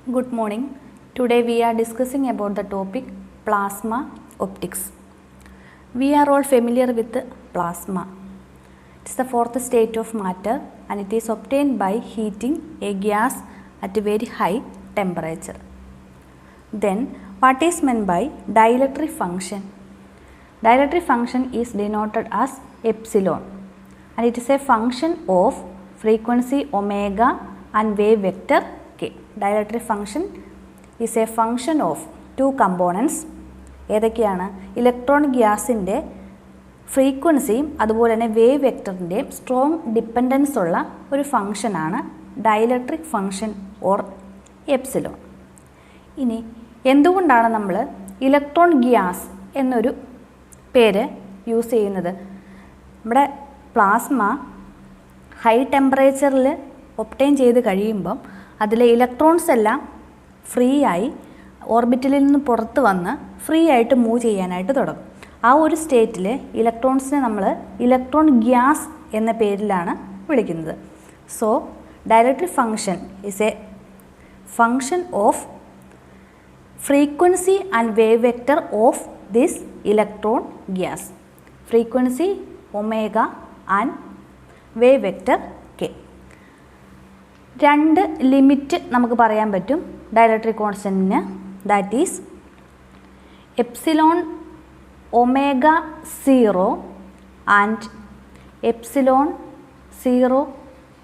Good morning. Today we are discussing about the topic plasma optics. We are all familiar with plasma. It is the fourth state of matter and it is obtained by heating a gas at a very high temperature. Then what is meant by dielectric function? Dielectric function is denoted as epsilon and it is a function of frequency omega and wave vector k. Dielectric function is a function of two components. ഏതൊക്കെയാണ്? Electron ഗ്യാസിൻ്റെ ഫ്രീക്വൻസിയും അതുപോലെ തന്നെ wave വെക്ടറിൻ്റെയും strong dependence ഉള്ള ഒരു ഫംഗ്ഷനാണ് dielectric function or epsilon. ഇനി എന്തുകൊണ്ടാണ് നമ്മൾ ഇലക്ട്രോൺ ഗ്യാസ് എന്നൊരു പേര് യൂസ് ചെയ്യുന്നത്? നമ്മുടെ പ്ലാസ്മ ഹൈ ടെമ്പറേച്ചറിൽ ഒബ്റ്റെയിൻ ചെയ്ത് കഴിയുമ്പം അതിലെ ഇലക്ട്രോൺസ് എല്ലാം ഫ്രീ ആയി ഓർബിറ്റലിൽ നിന്ന് പുറത്ത് വന്ന് ഫ്രീ ആയിട്ട് മൂവ് ചെയ്യാനായിട്ട് തുടങ്ങും. ആ ഒരു സ്റ്റേറ്റിൽ ഇലക്ട്രോൺസിനെ നമ്മൾ ഇലക്ട്രോൺ ഗ്യാസ് എന്ന പേരിലാണ് വിളിക്കുന്നത്. So dielectric function is A function of frequency and wave vector of this electron gas. Frequency omega and wave vector k. രണ്ട് ലിമിറ്റ് നമുക്ക് പറയാൻ പറ്റും ഡയലക്ട്രിക് കോൺസ്റ്റൻറ്റിന്. That is epsilon omega 0 and epsilon 0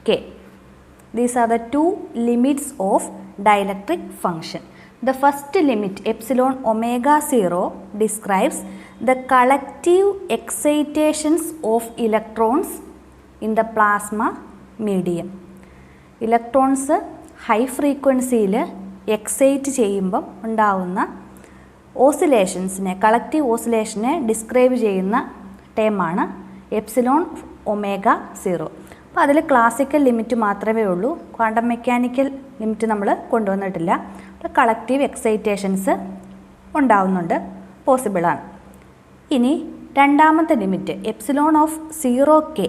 k. These are the two limits of dielectric function. The first limit epsilon omega 0 describes the collective excitations of electrons in the plasma medium. Electrons high ഫ്രീക്വൻസിയിൽ excite ചെയ്യുമ്പം ഉണ്ടാവുന്ന ഓസിലേഷൻസിനെ, collective ഓസിലേഷനെ describe ചെയ്യുന്ന ടേമാണ് epsilon omega 0. അപ്പോൾ അതിൽ classical limit മാത്രമേ ഉള്ളൂ, quantum mechanical limit നമ്മൾ കൊണ്ടുവന്നിട്ടില്ല. അപ്പോൾ കളക്റ്റീവ് എക്സൈറ്റേഷൻസ് ഉണ്ടാവുന്നുണ്ട്, പോസിബിളാണ്. ഇനി രണ്ടാമത്തെ ലിമിറ്റ് എപ്സിലോൺ ഓഫ് 0 k.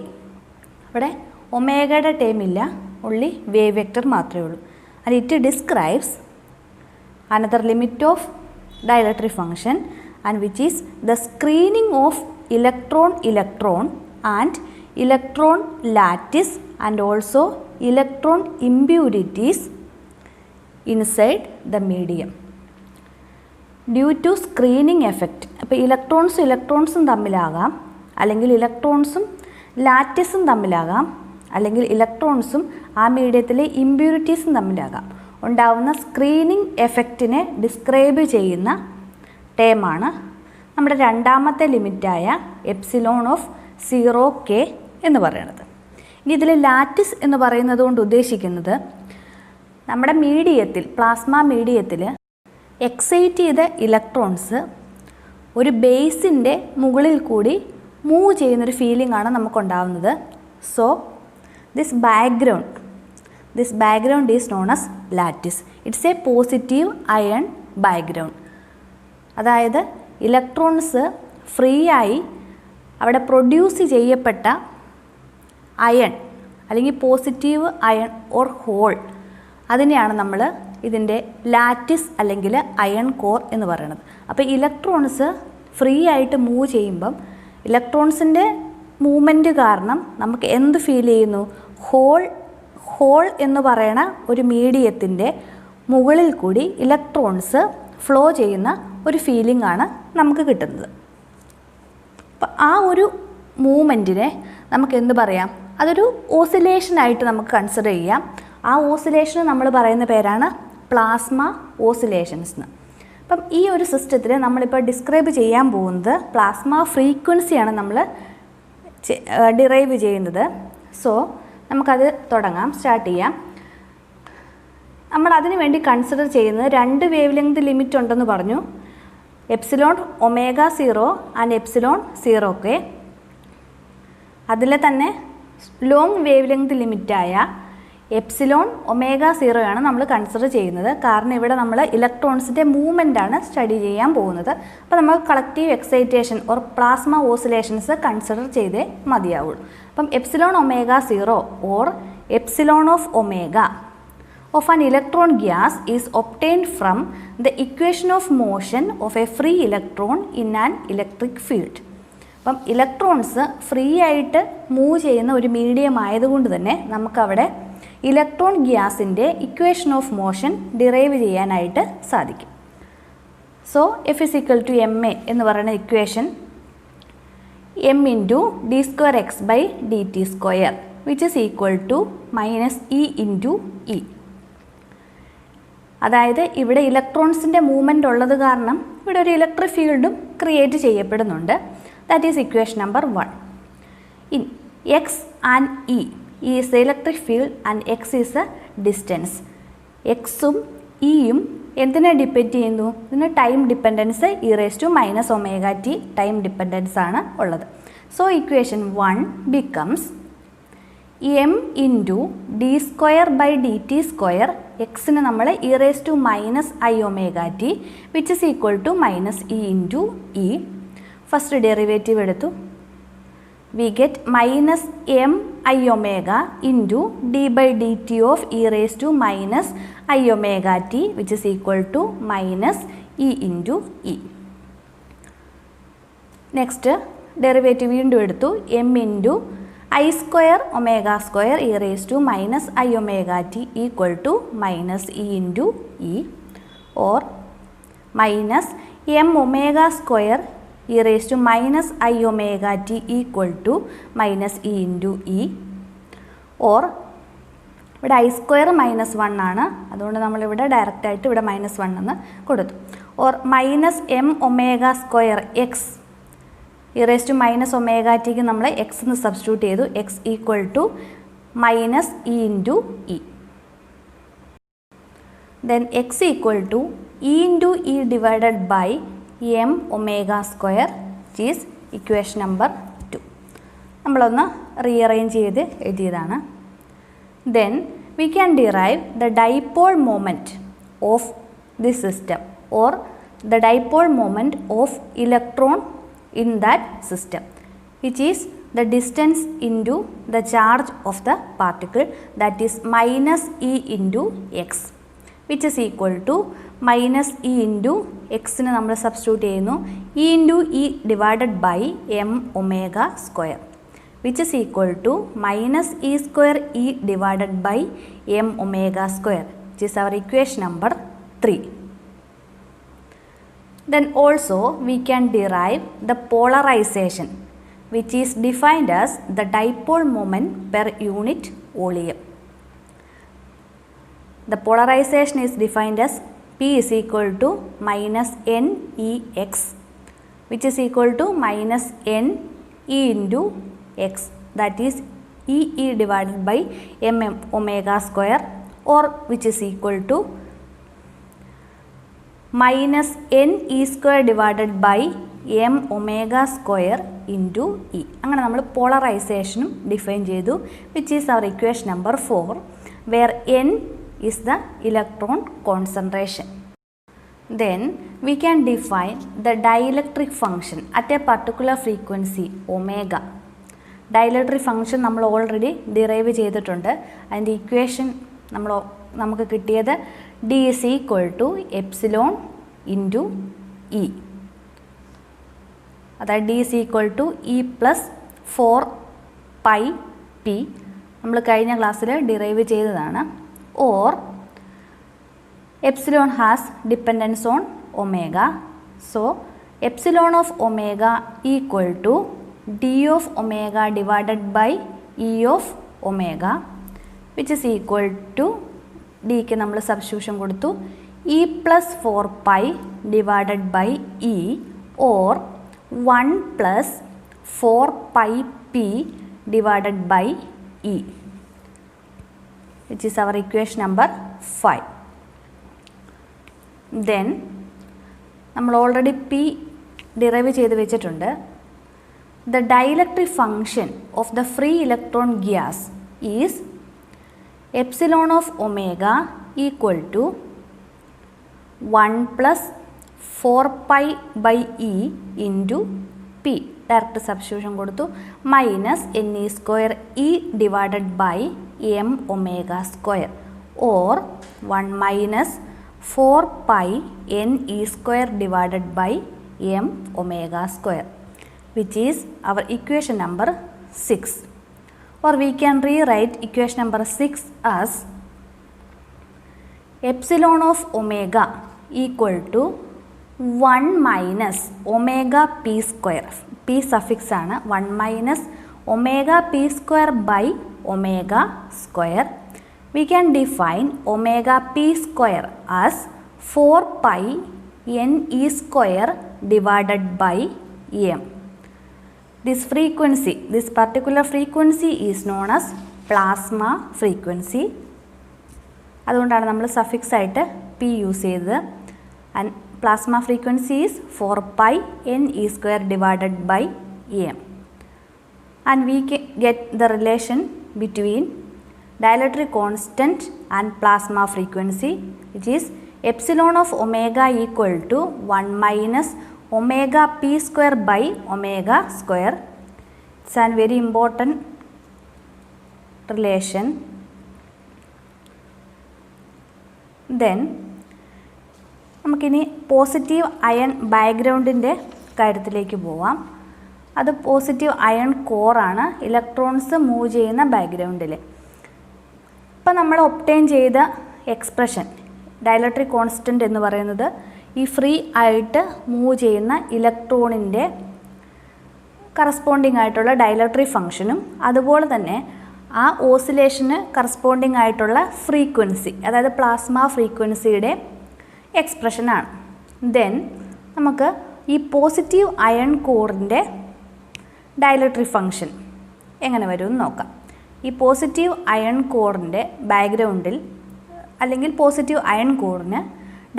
ഇവിടെ ഒമേഗയുടെ ടേം ഇല്ല, only wave vector മാത്രമേ ഉള്ളൂ. and it describes another limit of dielectric function and which is the screening of electron and electron lattice and also electron impurities inside the medium due to screening effect. അപ്പോൾ ഇലക്ട്രോൺസും തമ്മിലാകാം, അല്ലെങ്കിൽ ഇലക്ട്രോൺസും ലാറ്റിസും തമ്മിലാകാം, അല്ലെങ്കിൽ ഇലക്ട്രോൺസും ആ മീഡിയത്തിലെ ഇമ്പ്യൂരിറ്റീസും തമ്മിലാകാം. ഉണ്ടാവുന്ന screening എഫക്റ്റിനെ describe ചെയ്യുന്ന ടേമാണ് നമ്മുടെ രണ്ടാമത്തെ ലിമിറ്റായ epsilon of 0 k എന്ന് പറയുന്നത്. ഇനി ഇതിൽ ലാറ്റിസ് എന്ന് പറയുന്നത് കൊണ്ട് ഉദ്ദേശിക്കുന്നത് നമ്മുടെ മീഡിയത്തിൽ, പ്ലാസ്മ മീഡിയത്തിൽ എക്സൈറ്റ് ചെയ്ത ഇലക്ട്രോൺസ് ഒരു ബേസിൻ്റെ മുകളിൽ കൂടി മൂവ് ചെയ്യുന്നൊരു ഫീലിംഗ് ആണ് നമുക്കുണ്ടാവുന്നത്. So this background is known as lattice. It's a positive ion background. അതായത് ഇലക്ട്രോൺസ് ഫ്രീ ആയി അവിടെ പ്രൊഡ്യൂസ് ചെയ്യപ്പെട്ട അയൺ അല്ലെങ്കിൽ പോസിറ്റീവ് അയൺ ഓർ ഹോൾ, അതിനെയാണ് നമ്മൾ ഇതിൻ്റെ ലാറ്റിസ് അല്ലെങ്കിൽ അയൺ കോർ എന്ന് പറയുന്നത്. അപ്പോൾ ഇലക്ട്രോൺസ് ഫ്രീ ആയിട്ട് മൂവ് ചെയ്യുമ്പം ഇലക്ട്രോൺസിൻ്റെ മൂവ്മെൻറ്റ് കാരണം നമുക്ക് എന്ത് ഫീൽ ചെയ്യുന്നു? ഹോൾ എന്ന് പറയുന്ന ഒരു മീഡിയത്തിൻ്റെ മുകളിൽ കൂടി ഇലക്ട്രോൺസ് ഫ്ലോ ചെയ്യുന്ന ഒരു ഫീലിംഗ് ആണ് നമുക്ക് കിട്ടുന്നത്. അപ്പം ആ ഒരു മൂവ്മെൻറ്റിനെ നമുക്ക് എന്ത് പറയാം? അതൊരു ഓസിലേഷനായിട്ട് നമുക്ക് കൺസിഡർ ചെയ്യാം. ആ ഓസിലേഷന് നമ്മൾ പറയുന്ന പേരാണ് പ്ലാസ്മ ഓസിലേഷൻസ് എന്ന്. അപ്പം ഈ ഒരു സിസ്റ്റത്തിൽ നമ്മളിപ്പോൾ ഡിസ്ക്രൈബ് ചെയ്യാൻ പോകുന്നത് പ്ലാസ്മ ഫ്രീക്വൻസിയാണ് നമ്മൾ ഡിറൈവ് ചെയ്യുന്നത്. സോ നമുക്കത് തുടങ്ങാം, സ്റ്റാർട്ട് ചെയ്യാം. നമ്മൾ അതിനു വേണ്ടി കൺസിഡർ ചെയ്യുന്നത് രണ്ട് വേവ് ലെങ്ത് ലിമിറ്റ് ഉണ്ടെന്ന് പറഞ്ഞു, epsilon omega 0 and epsilon 0 k. അതിൽ തന്നെ ലോങ് വേവ് ലെങ്ത് ലിമിറ്റായ എപ്സിലോൺ ഒമേഗ 0 ആണ് നമ്മൾ കൺസിഡർ ചെയ്യുന്നത്. കാരണം ഇവിടെ നമ്മൾ ഇലക്ട്രോൺസിൻ്റെ മൂവ്മെൻ്റാണ് സ്റ്റഡി ചെയ്യാൻ പോകുന്നത്. അപ്പോൾ നമ്മൾ collective excitation or plasma oscillations consider ചെയ്തേ മതിയാവുള്ളൂ. അപ്പം epsilon omega 0 or epsilon of omega of an electron gas is obtained from the equation of motion of a free electron in an electric field. അപ്പം electrons free ആയിട്ട് move ചെയ്യുന്ന ഒരു medium ആയതുകൊണ്ട് തന്നെ നമുക്കവിടെ electron ഗ്യാസിൻ്റെ ഇക്വേഷൻ ഓഫ് മോഷൻ ഡിറൈവ് ചെയ്യാനായിട്ട് സാധിക്കും. So F is equal to M A എന്ന് പറയുന്ന equation M into D square X by D T square which is equal to minus E into E. അതായത് ഇവിടെ ഇലക്ട്രോൺസിൻ്റെ മൂവ്മെൻ്റ് ഉള്ളത് കാരണം ഇവിടെ ഒരു ഇലക്ട്രിക് ഫീൽഡും ക്രിയേറ്റ് ചെയ്യപ്പെടുന്നുണ്ട്. That is equation number 1. In X and E is the electric field and X is a distance. എക്സും ഇയും എന്തിനെ ഡിപ്പെൻഡ് ചെയ്യുന്നു? ഇതിന് time dependence E raise to minus omega T time dependence ആണ് ഉള്ളത്. So equation 1 becomes M into D square by D T square, എക്സിന് നമ്മൾ E raise to minus I omega T which is equal to minus E into E. First derivative എടുത്തു, we get minus M I omega into D by D T of E raise to minus I omega T which is equal to minus E into E. Next derivative വീണ്ടും എടുത്തു, M into I square omega square E raise to minus I omega T equal to minus E into E, or minus M omega square E raise to minus I omega T equal to minus E into E, or ഇവിടെ I square minus 1 ആണ്, അതുകൊണ്ട് നമ്മളിവിടെ ഡയറക്റ്റായിട്ട് ഇവിടെ -1 എന്ന് കൊടുത്തു, or minus M omega square X E raise to minus omega ടിക്ക് നമ്മൾ എക്സ് എന്ന് സബ്സ്റ്റിറ്റ്യൂട്ട് ചെയ്തു, X equal to minus E into E. Then X equal to E into E divided by M omega square is equation number 2. നമ്മളൊന്ന് rearrange ചെയ്ത് എഴുതിയതാണ്. Then we can derive the dipole moment of this system or the dipole moment of electron in that system, which is the distance into the charge of the particle, that is minus e into x, which is equal to minus e into x നെ നമ്മൾ substitute ചെയ്യുന്നു, e into e divided by m omega square, which is equal to minus e square e divided by m omega square, which is our equation number 3. Then also we can derive the polarization, which is defined as the dipole moment per unit volume. The polarization is defined as P is equal to minus n e x, which is equal to minus n e into x, that is e e divided by m omega square, or which is equal to minus N E square divided by M omega square into E. അങ്ങനെ നമ്മൾ പോളറൈസേഷനും define ചെയ്തു, which is our equation number 4, where N is the electron concentration. Then we can define the dielectric function at a particular frequency omega. Dielectric function നമ്മൾ already derive ചെയ്തിട്ടുണ്ട്. അതിൻ്റെ equation നമുക്ക് കിട്ടിയത് D is equal to epsilon into E, അതായത് D is equal to E plus 4 pi P, നമ്മൾ കഴിഞ്ഞ ക്ലാസ്സിൽ derive ചെയ്തതാണ്, or epsilon has dependence on omega. So epsilon of omega equal to D of omega divided by E of omega, which is equal to ഡിക്ക് നമ്മൾ substitution കൊടുത്തു, E plus 4 pi divided by E, or 1 plus 4 pi P divided by E, which is our equation number 5. Then നമ്മൾ already P derive ചെയ്ത് വെച്ചിട്ടുണ്ട്. The dielectric function of the free electron gas is epsilon of omega equal to 1 plus 4 pi by e into p, direct substitution കൊടുത്തു, minus N E square E divided by M omega square, or 1 minus 4 pi n e square divided by m omega square, which is our equation number 6. Or we can rewrite equation number 6 as epsilon of omega equal to 1 minus omega p square. P suffix ആണ് 1 minus omega p square by omega square. We can define omega p square as 4 pi n e square divided by m. This frequency, this particular frequency is known as plasma frequency. അതുകൊണ്ടാണ് നമ്മൾ suffix ആയിട്ട് p use ചെയ്തത്. And plasma frequency is 4 pi n e square divided by m. And we get the relation between dielectric constant and plasma frequency, which is epsilon of omega equal to 1 minus omega p square by omega square. It's a very important relation. Then നമുക്കിനി positive iron ബാക്ക്ഗ്രൗണ്ടിൻ്റെ കാര്യത്തിലേക്ക് പോവാം. അത് positive iron കോറാണ്, electrons move ചെയ്യുന്ന ബാക്ക്ഗ്രൗണ്ടിൽ. ഇപ്പം നമ്മൾ obtain ചെയ്ത expression dielectric constant എന്ന് പറയുന്നത് ഈ ഫ്രീ ആയിട്ട് മൂവ് ചെയ്യുന്ന ഇലക്ട്രോണിൻ്റെ കറസ്പോണ്ടിങ് ആയിട്ടുള്ള ഡയലക്ട്രിക് ഫങ്ഷനും അതുപോലെ തന്നെ ആ ഓസിലേഷന് കറസ്പോണ്ടിങ് ആയിട്ടുള്ള ഫ്രീക്വൻസി, അതായത് പ്ലാസ്മ ഫ്രീക്വൻസിയുടെ എക്സ്പ്രഷനാണ്. ദെൻ നമുക്ക് ഈ പോസിറ്റീവ് അയൺ കോറിൻ്റെ ഡയലക്ട്രിക് ഫങ്ഷൻ എങ്ങനെ വരുമെന്ന് നോക്കാം. ഈ പോസിറ്റീവ് അയൺ കോറിൻ്റെ ബാക്ക്ഗ്രൗണ്ടിൽ അല്ലെങ്കിൽ പോസിറ്റീവ് അയൺ കോറിന്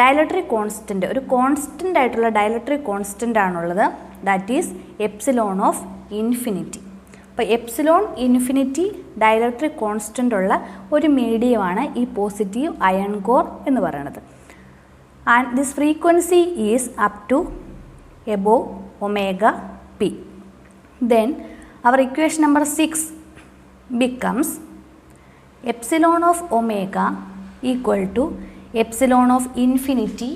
ഡയലക്ട്രിക് കോൺസ്റ്റൻറ്റ്, ഒരു കോൺസ്റ്റൻ്റ് ആയിട്ടുള്ള ഡയലക്ട്രിക് കോൺസ്റ്റൻ്റ് ആണുള്ളത്. That is epsilon of infinity. അപ്പോൾ എപ്സിലോൺ ഇൻഫിനിറ്റി ഡയലക്ട്രിക് കോൺസ്റ്റൻ്റ് ഉള്ള ഒരു മീഡിയമാണ് ഈ പോസിറ്റീവ് അയൺ കോർ എന്ന് പറയുന്നത്. And this frequency is up to above omega p. Then our equation number 6 becomes epsilon of omega equal to epsilon of infinity.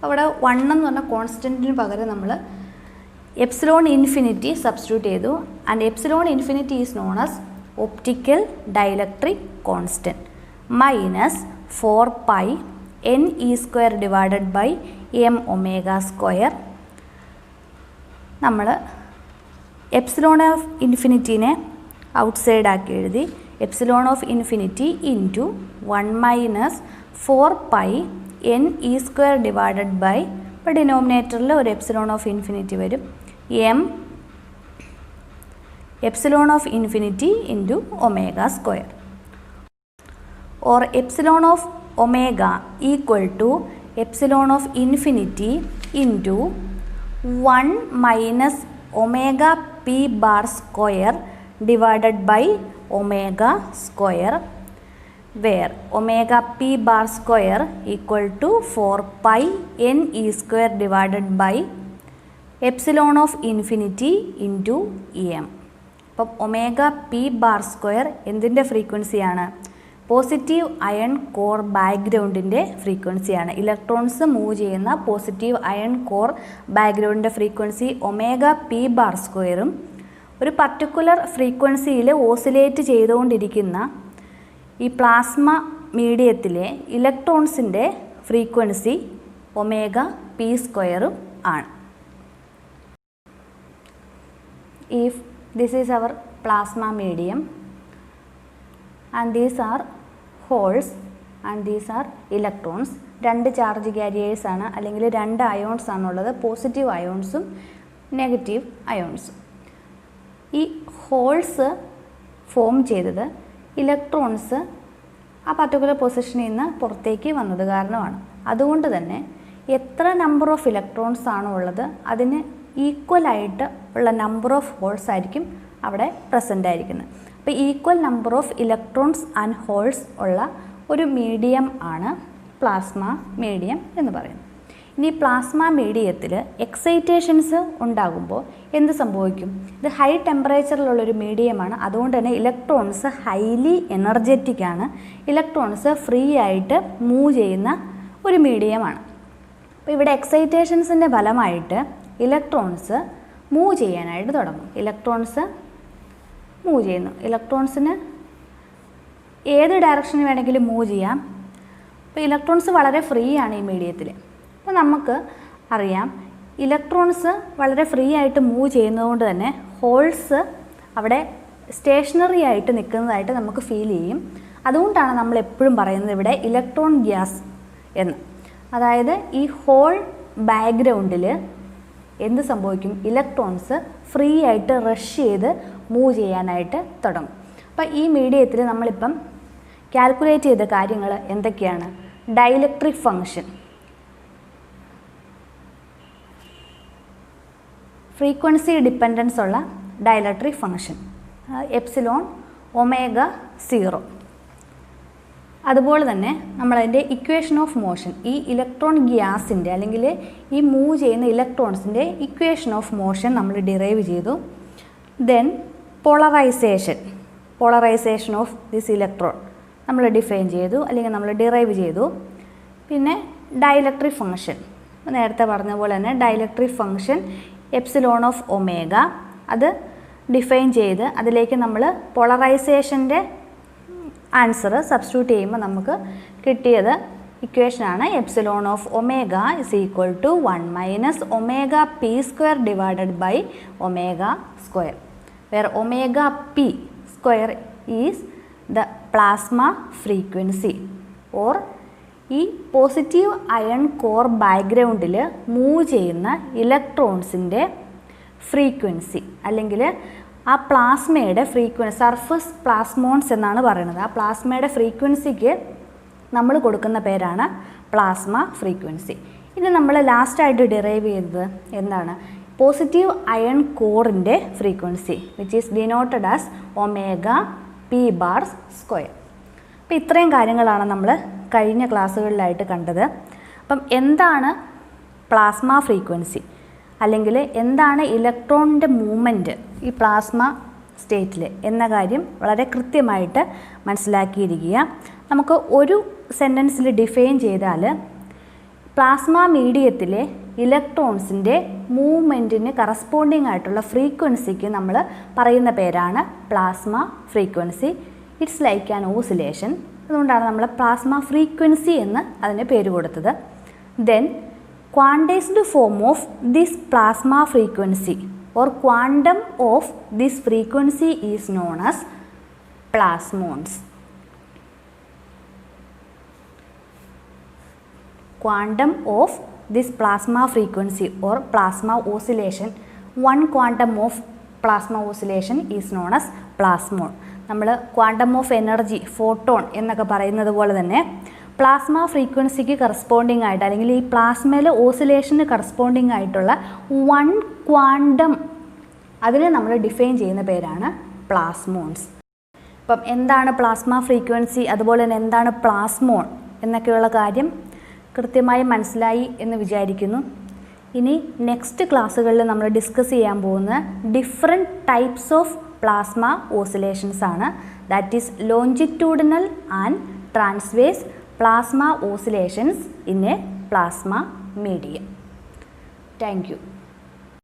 അവിടെ 1 എന്ന് പറഞ്ഞ കോൺസ്റ്റൻറ്റിന് പകരം നമ്മൾ എപ്സിലോൺ ഇൻഫിനിറ്റി സബ്സ്റ്റിറ്റ്യൂട്ട് ചെയ്തു. And epsilon infinity is known as optical dielectric constant minus 4 pi n e square divided by m omega square. നമ്മൾ epsilon of ഇൻഫിനിറ്റീനെ outside ആക്കി എഴുതി. Epsilon of infinity into 1 minus 4 pi n e square divided by, ഇപ്പോൾ ഡിനോമിനേറ്ററിൽ ഒരു epsilon of infinity വരും, m epsilon of infinity into omega square. Or epsilon of omega equal to epsilon of infinity into 1 minus omega p bar square divided by omega square, where omega p bar square equal to 4 pi n e square divided by epsilon of infinity into em. അപ്പം omega P bar square എന്തിൻ്റെ ഫ്രീക്വൻസിയാണ്? Positive ion core ബാക്ക്ഗ്രൗണ്ടിൻ്റെ ഫ്രീക്വൻസിയാണ്. Electrons move ചെയ്യുന്ന positive ion core ബാക്ക്ഗ്രൗണ്ടിൻ്റെ frequency omega P bar സ്ക്വയറും ഒരു particular ഫ്രീക്വൻസിയിൽ ഓസിലേറ്റ് ചെയ്തുകൊണ്ടിരിക്കുന്ന ഈ പ്ലാസ്മ മീഡിയത്തിലെ ഇലക്ട്രോൺസിൻ്റെ ഫ്രീക്വൻസി ഒമേഗ പി സ്ക്വയറും ആണ്. If this is our plasma medium and these are holes and these are electrons, രണ്ട് ചാർജ് ക്യാരിയേഴ്സ് ആണ്, അല്ലെങ്കിൽ രണ്ട് അയോൺസ് ആണുള്ളത്, പോസിറ്റീവ് അയോൺസും നെഗറ്റീവ് അയോൺസും. ഈ ഹോൾസ് ഫോം ചെയ്തത് ഇലക്ട്രോൺസ് ആ പർട്ടിക്കുലർ പൊസിഷനിൽ നിന്ന് പുറത്തേക്ക് വന്നത് കാരണമാണ്. അതുകൊണ്ട് തന്നെ എത്ര നമ്പർ ഓഫ് ഇലക്ട്രോൺസ് ആണോ ഉള്ളത് അതിന് ഈക്വലായിട്ട് ഉള്ള നമ്പർ ഓഫ് ഹോൾസ് ആയിരിക്കും അവിടെ പ്രസൻ്റ് ആയിരിക്കുന്നത്. അപ്പോൾ equal number of electrons and holes ഉള്ള ഒരു മീഡിയം ആണ് പ്ലാസ്മ മീഡിയം എന്ന് പറയുന്നത്. ഇനി പ്ലാസ്മ മീഡിയത്തിൽ എക്സൈറ്റേഷൻസ് ഉണ്ടാകുമ്പോൾ എന്ത് സംഭവിക്കും? ഇത് ഹൈ ടെമ്പറേച്ചറിലുള്ളൊരു മീഡിയമാണ്, അതുകൊണ്ട് തന്നെ ഇലക്ട്രോൺസ് ഹൈലി എനർജറ്റിക് ആണ്. ഇലക്ട്രോൺസ് ഫ്രീ ആയിട്ട് മൂവ് ചെയ്യുന്ന ഒരു മീഡിയമാണ്. അപ്പോൾ ഇവിടെ എക്സൈറ്റേഷൻസിൻ്റെ ഫലമായിട്ട് ഇലക്ട്രോൺസ് മൂവ് ചെയ്യാനായിട്ട് തുടങ്ങും. ഇലക്ട്രോൺസ് മൂവ് ചെയ്യുന്നു. ഇലക്ട്രോൺസിന് ഏത് ഡയറക്ഷനിൽ വേണമെങ്കിലും മൂവ് ചെയ്യാം. അപ്പോൾ ഇലക്ട്രോൺസ് വളരെ ഫ്രീ ആണ് ഈ മീഡിയത്തിൽ. അപ്പോൾ നമുക്ക് അറിയാം ഇലക്ട്രോൺസ് വളരെ ഫ്രീ ആയിട്ട് മൂവ് ചെയ്യുന്നതുകൊണ്ട് തന്നെ ഹോൾസ് അവിടെ സ്റ്റേഷനറി ആയിട്ട് നിൽക്കുന്നതായിട്ട് നമുക്ക് ഫീൽ ചെയ്യും. അതുകൊണ്ടാണ് നമ്മൾ എപ്പോഴും പറയുന്നത് ഇവിടെ ഇലക്ട്രോൺ ഗ്യാസ് എന്ന്. അതായത് ഈ ഹോൾ ബാക്ക്ഗ്രൗണ്ടിൽ എന്ത് സംഭവിക്കും? ഇലക്ട്രോൺസ് ഫ്രീ ആയിട്ട് റഷ് ചെയ്ത് മൂവ് ചെയ്യാനായിട്ട് തുടങ്ങും. അപ്പോൾ ഈ മീഡിയത്തിൽ നമ്മളിപ്പം കാൽക്കുലേറ്റ് ചെയ്ത കാര്യങ്ങൾ എന്തൊക്കെയാണ്? ഡൈഇലക്ട്രിക് ഫംഗ്ഷൻ, ഫ്രീക്വൻസി ഡിപ്പെൻഡൻസ് ഉള്ള ഡൈഇലക്ട്രിക് ഫംഗ്ഷൻ എപ്സിലോൺ ഒമേഗ 0. അതുപോലെ തന്നെ നമ്മളതിൻ്റെ ഇക്വേഷൻ ഓഫ് മോഷൻ, ഈ ഇലക്ട്രോൺ ഗ്യാസിൻ്റെ അല്ലെങ്കിൽ ഈ മൂവ് ചെയ്യുന്ന ഇലക്ട്രോൺസിൻ്റെ ഇക്വേഷൻ ഓഫ് മോഷൻ നമ്മൾ ഡിറൈവ് ചെയ്തു. Then polarisation of this electron നമ്മൾ ഡിഫൈൻ ചെയ്തു അല്ലെങ്കിൽ നമ്മൾ ഡിറൈവ് ചെയ്തു. പിന്നെ ഡൈഇലക്ട്രിക് ഫംഗ്ഷൻ, നേരത്തെ പറഞ്ഞ പോലെ തന്നെ dielectric function epsilon of omega, അത് ഡിഫൈൻ ചെയ്ത് അതിലേക്ക് നമ്മൾ പോളറൈസേഷൻ്റെ ആൻസർ സബ്സ്റ്റിറ്റ്യൂട്ട് ചെയ്യുമ്പോൾ നമുക്ക് കിട്ടിയത് ഇക്വേഷനാണ് epsilon of omega is equal to 1 - omega P square divided by omega square, where omega P square is the plasma frequency or ഈ പോസിറ്റീവ് അയൺ കോർ ബാക്ക്ഗ്രൗണ്ടിൽ മൂവ് ചെയ്യുന്ന ഇലക്ട്രോൺസിൻ്റെ ഫ്രീക്വൻസി അല്ലെങ്കിൽ ആ പ്ലാസ്മയുടെ ഫ്രീക്വൻസി, സർഫസ് പ്ലാസ്മോൺസ് എന്നാണ് പറയുന്നത്. ആ പ്ലാസ്മയുടെ ഫ്രീക്വൻസിക്ക് നമ്മൾ കൊടുക്കുന്ന പേരാണ് പ്ലാസ്മ ഫ്രീക്വൻസി. ഇത് നമ്മൾ ലാസ്റ്റായിട്ട് ഡിറൈവ് ചെയ്തത് എന്താണ്? പോസിറ്റീവ് അയൺ കോറിൻ്റെ frequency which is denoted as omega P bar square. അപ്പോൾ ഇത്രയും കാര്യങ്ങളാണ് നമ്മൾ കഴിഞ്ഞ ക്ലാസ്സുകളിലായിട്ട് കണ്ടത്. അപ്പം എന്താണ് പ്ലാസ്മ ഫ്രീക്വൻസി അല്ലെങ്കിൽ എന്താണ് ഇലക്ട്രോണിൻ്റെ മൂവ്മെൻറ്റ് ഈ പ്ലാസ്മ സ്റ്റേറ്റിൽ എന്ന കാര്യം വളരെ കൃത്യമായിട്ട് മനസ്സിലാക്കിയിരിക്കുക. നമുക്ക് ഒരു സെൻറ്റൻസിൽ ഡിഫൈൻ ചെയ്താൽ പ്ലാസ്മ മീഡിയത്തിലെ ഇലക്ട്രോൺസിൻ്റെ മൂവ്മെൻറ്റിന് കറസ്പോണ്ടിങ് ആയിട്ടുള്ള ഫ്രീക്വൻസിക്ക് നമ്മൾ പറയുന്ന പേരാണ് plasma frequency. It's like an oscillation. അതുകൊണ്ടാണ് നമ്മൾ പ്ലാസ്മ ഫ്രീക്വൻസി എന്ന് അതിന് പേര് കൊടുത്തത്. Then quantized form of this plasma frequency or quantum of this frequency is known as plasmons. Quantum of this plasma frequency or plasma oscillation, one quantum of plasma oscillation is known as plasmon. നമ്മൾ quantum of energy photon എന്നൊക്കെ പറയുന്നത് പോലെ തന്നെ plasma ഫ്രീക്വൻസിക്ക് corresponding ആയിട്ട് അല്ലെങ്കിൽ ഈ പ്ലാസ്മയിലെ ഓസിലേഷന് corresponding ആയിട്ടുള്ള വൺ ക്വാണ്ടം അതിനെ നമ്മൾ ഡിഫൈൻ ചെയ്യുന്ന പേരാണ് പ്ലാസ്മോൺസ്. അപ്പം എന്താണ് പ്ലാസ്മ ഫ്രീക്വൻസി അതുപോലെ തന്നെ എന്താണ് പ്ലാസ്മോൺ എന്നൊക്കെയുള്ള കാര്യം കൃത്യമായി മനസ്സിലായി എന്ന് വിചാരിക്കുന്നു. ഇനി നെക്സ്റ്റ് ക്ലാസ്സുകളിൽ നമ്മൾ ഡിസ്കസ് ചെയ്യാൻ പോകുന്ന different types of plasma oscillations ആണ്. That is longitudinal and transverse plasma oscillations in a plasma medium. Thank you.